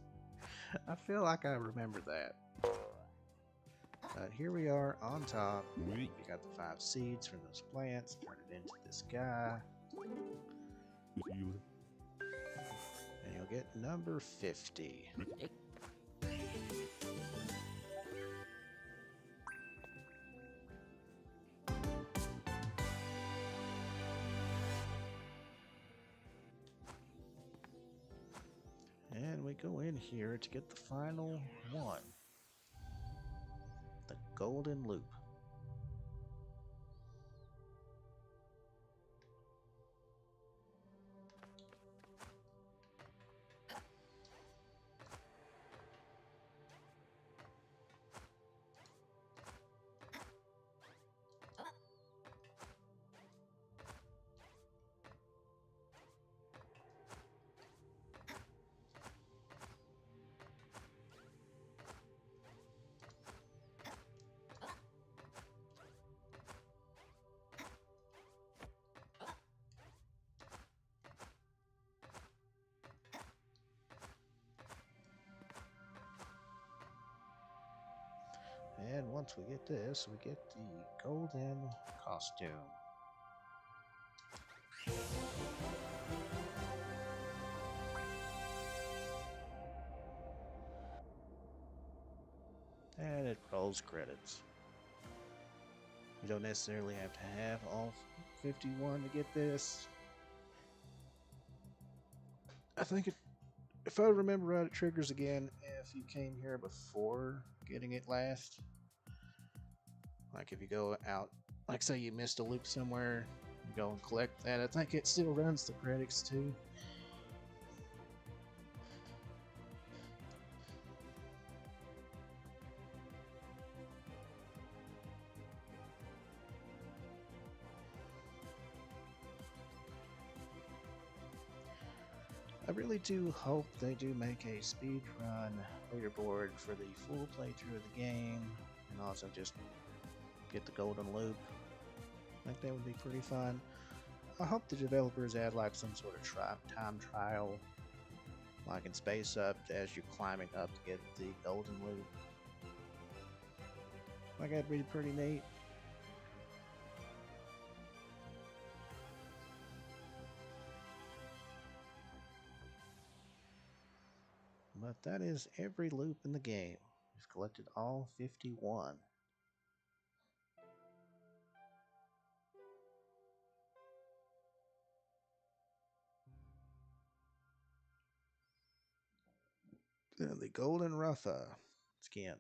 I feel like I remember that. But here we are on top. We got the 5 seeds from those plants. Turn it into this guy. And you'll get number 50. And we go in here to get the final one. The golden loop. And once we get this, we get the golden costume. it rolls credits. You don't necessarily have to have all 51 to get this. I think if I remember right, it triggers again if you came here before getting it last. Like if you go out, like say you missed a loop somewhere, you go and collect that. I think it still runs the credits too. I really do hope they do make a speedrun leaderboard for the full playthrough of the game, and also just get the golden loop. I think that would be pretty fun. I hope the developers add like some sort of time trial, like in Space Up, as you're climbing up to get the golden loop. Like that'd be pretty neat. But that is every loop in the game. We've collected all 51. Then the Golden Ruffa skin.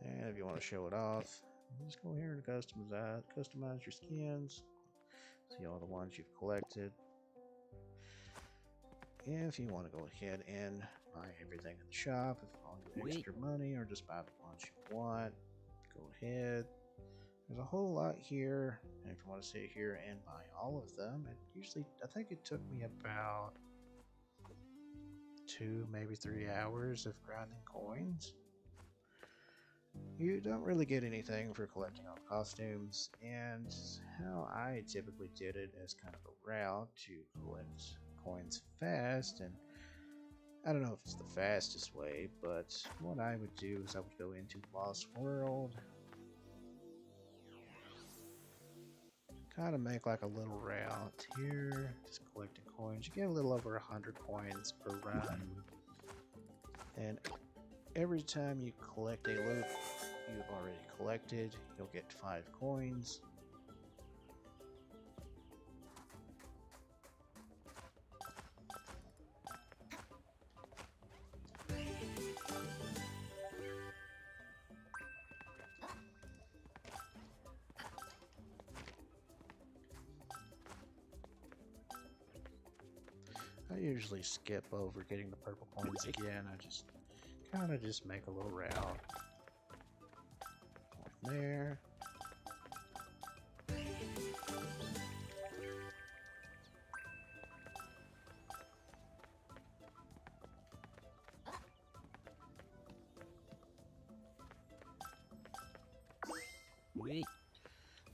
And if you want to show it off, just go here and customize your skins. See all the ones you've collected. If you want to go ahead and buy everything in the shop, if you want extra money or just buy the ones you want, go ahead. There's a whole lot here, and if you want to sit here and buy all of them, I think it took me about 2, maybe 3 hours of grinding coins. You don't really get anything for collecting all costumes, and how I typically did it as kind of a route to collect coins fast, and I don't know if it's the fastest way, but what I would do is I would go into Lost World, kind of make like a little route here, just collecting coins. You get a little over 100 coins per run, and every time you collect a loop you've already collected, you'll get 5 coins. I usually skip over getting the purple coins again. I just kind of just make a little route. There. Wait.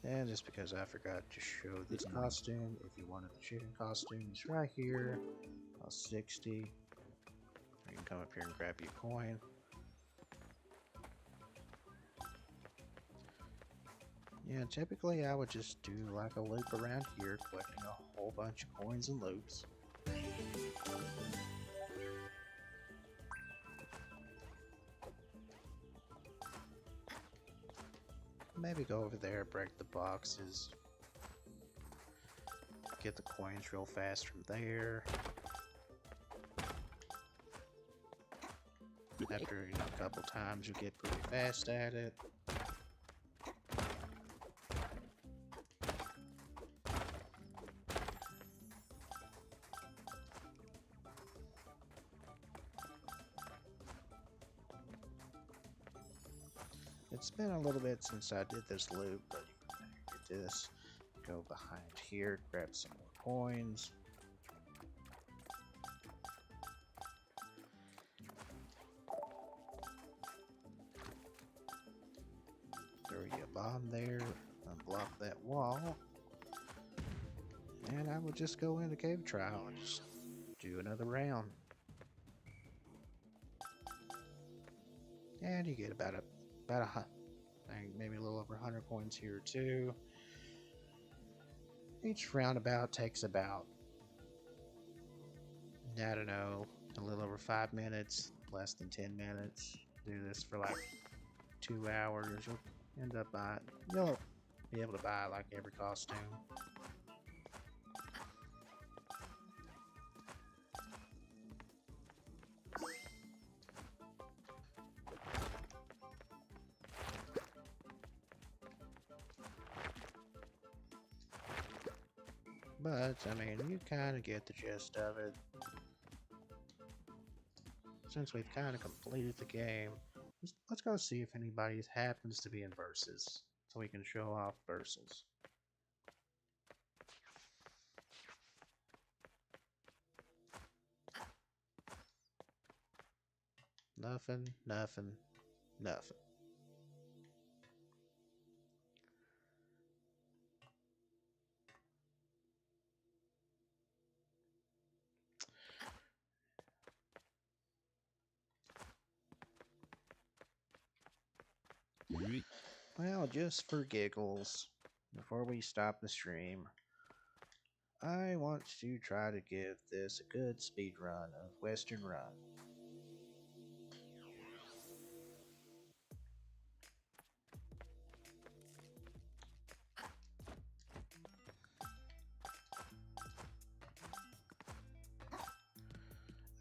And just because I forgot to show this costume, if you wanted the chicken costume, it's right here. Cost 60. You can come up here and grab your coin. Yeah, typically I would just do like a loop around here, collecting a whole bunch of coins and loops. Maybe go over there, break the boxes, get the coins real fast from there. After a couple times, you get pretty fast at it. It's been a little bit since I did this loop, but you can get this. Go behind here, grab some more coins. Throw you a bomb there, unblock that wall. And I will just go into cave trial and just do another round. And you get about maybe a little over 100 coins here too. Each roundabout takes about I don't know, a little over 5 minutes, less than 10 minutes. Do this for like 2 hours. You'll end up buying, you'll be able to buy like every costume. But, I mean, you kind of get the gist of it. Since we've kind of completed the game, let's go see if anybody happens to be in versus, so we can show off versus. Nothing, nothing, nothing. Well, just for giggles, before we stop the stream, I want to try to give this a good speed run of Western Run.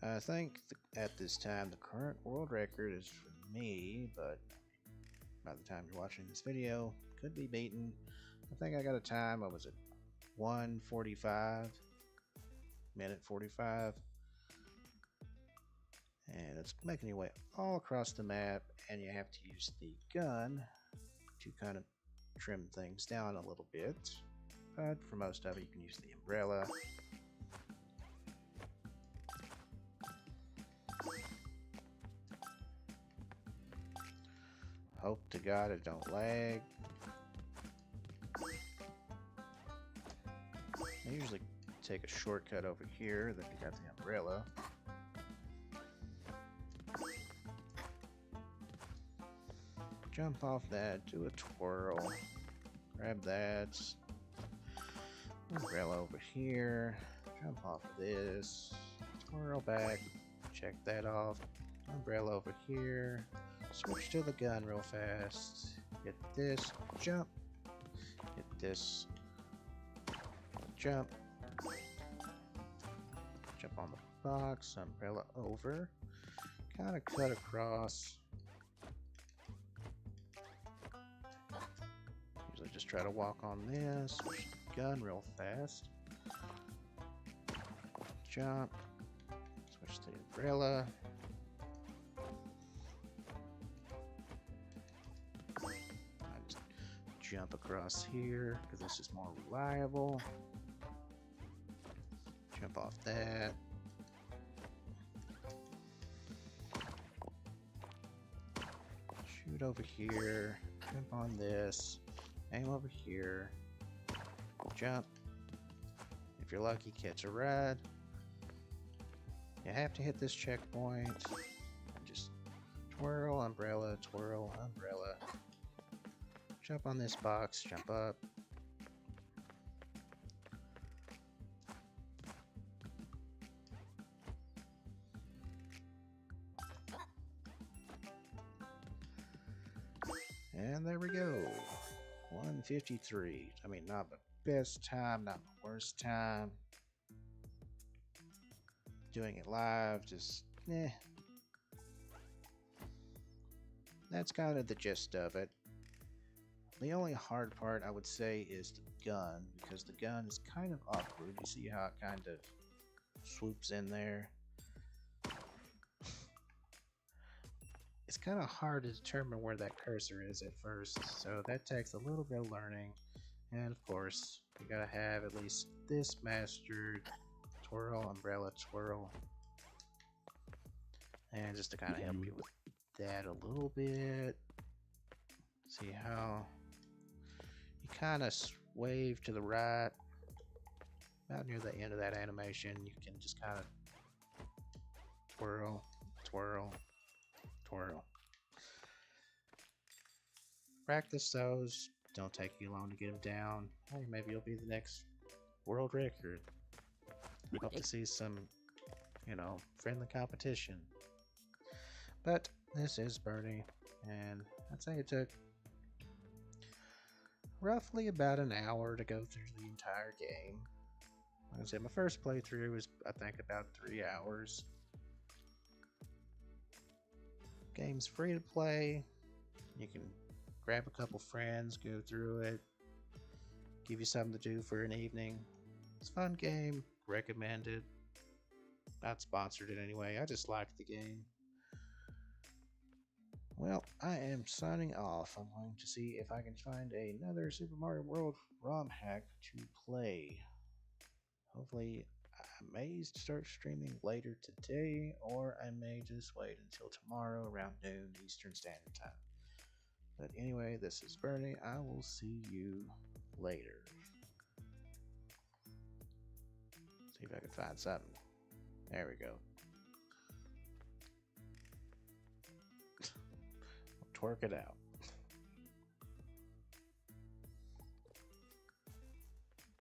I think at this time the current world record is for me, but by the time you're watching this video, could be beaten. I think I got a time, what was it, 1:45, minute 45. And it's making your way all across the map, and you have to use the gun to kind of trim things down a little bit. But for most of it, you can use the umbrella. Hope to God it don't lag. I usually take a shortcut over here, then you got the umbrella. Jump off that, do a twirl, grab that, umbrella over here, jump off of this, twirl back, check that off, umbrella over here, switch to the gun real fast, hit this, jump, hit this, jump, jump on the box, umbrella over, kind of cut across. Usually just try to walk on this, switch the gun real fast, jump, switch the umbrella, I just jump across here because this is more reliable, jump off that, shoot over here, jump on this, aim over here, jump. If you're lucky, catch a ride. You have to hit this checkpoint. Just twirl, umbrella, twirl, umbrella. Jump on this box, jump up. And there we go. 1:53. I mean, not the best time, not the worst time. Doing it live, just That's kind of the gist of it. The only hard part I would say is the gun, because the gun is kind of awkward. You see how it kind of swoops in there? It's kind of hard to determine where that cursor is at first, so that takes a little bit of learning. And of course, you gotta have at least this mastered. Twirl, umbrella, twirl. And just to kind of help you with that a little bit. See how you kind of wave to the right. About near the end of that animation, you can just kind of twirl, twirl, twirl. Practice those. Don't take you long to get them down. Hey, maybe you'll be the next world record. Hope to see some you know, friendly competition. But this is Bernie, and I'd say it took roughly about an hour to go through the entire game. Like I said, my first playthrough was, I think, about 3 hours. Game's free to play. You can grab a couple friends, go through it, give you something to do for an evening. It's a fun game, recommended. Not sponsored in any way, I just liked the game. Well, I am signing off. I'm going to see if I can find another Super Mario World ROM hack to play. Hopefully, I may start streaming later today, or I may just wait until tomorrow around noon Eastern Standard Time. But anyway, this is Bernie. I will see you later. See if I can find something. There we go. Twerk it out.